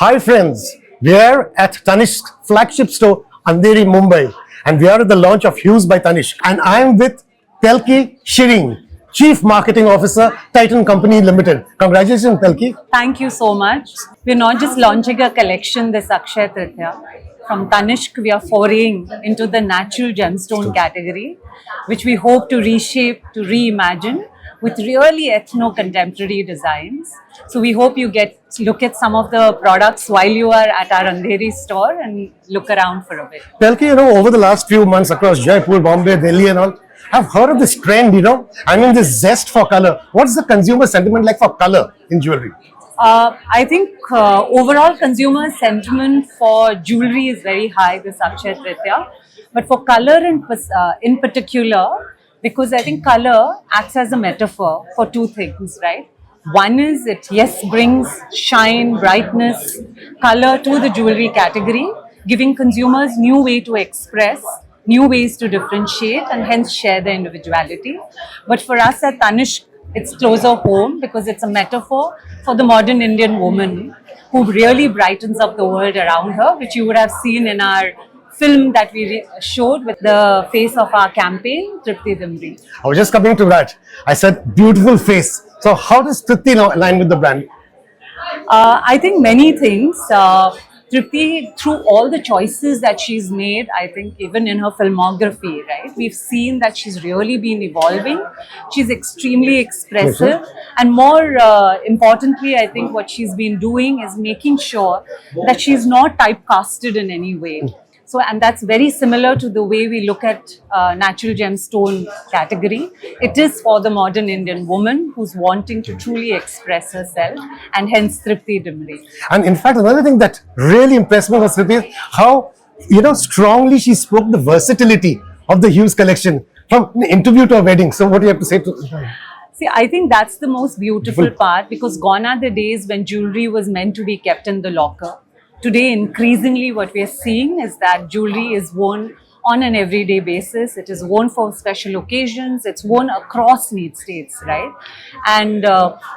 Hi friends, we are at Tanishq's flagship store, Andheri, Mumbai, and we are at the launch of Hues by Tanishq. And I am with Telki Shirin, Chief Marketing Officer, Titan Company Limited. Congratulations, Telki. Thank you so much. We're not just launching a collection this Akshaya Tritiya. From Tanishq, we are foraying into the natural gemstone category, which we hope to reshape, to reimagine with really ethno-contemporary designs. So we hope you get to look at some of the products while you are at our Andheri store and look around for a bit. Telki, over the last few months across Jaipur, Bombay, Delhi and all, I've heard of this trend, I mean this zest for color. What's the consumer sentiment like for color in jewelry? I think overall consumer sentiment for jewelry is very high this Akshaya Tritiya. But for color in particular, because I think color acts as a metaphor for two things, right? One is it, yes, brings shine, brightness, color to the jewelry category, giving consumers new way to express, new ways to differentiate and hence share their individuality. But for us at Tanishq, it's closer home because it's a metaphor for the modern Indian woman who really brightens up the world around her, which you would have seen in our film that we showed with the face of our campaign, Tripti Dimri. I was just coming to that. I said beautiful face. So how does Tripti now align with the brand? I think many things. Tripti, through all the choices that she's made, I think even in her filmography, right, we've seen that she's really been evolving. She's extremely expressive. And more importantly, I think what she's been doing is making sure that she's not typecasted in any way. So, and that's very similar to the way we look at natural gemstone category. It is for the modern Indian woman who's wanting to truly express herself, and hence Tripti Dimri. And in fact, another thing that really impressed me was Tripti, how strongly she spoke the versatility of the Hues collection from an interview to a wedding. So what do you have to say to? See, I think that's the most beautiful part, because gone are the days when jewelry was meant to be kept in the locker. Today, increasingly, what we are seeing is that jewelry is worn on an everyday basis. It is worn for special occasions. It's worn across need states, right? And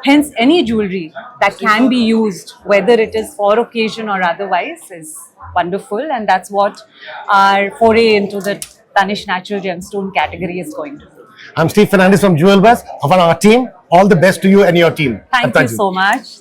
hence, any jewelry that can be used, whether it is for occasion or otherwise, is wonderful. And that's what our foray into the Tanishq Natural Gemstone category is going to do. I'm Steve Fernandez from Jewel Buzz. Of our team, all the best to you and your team. Thank you so much.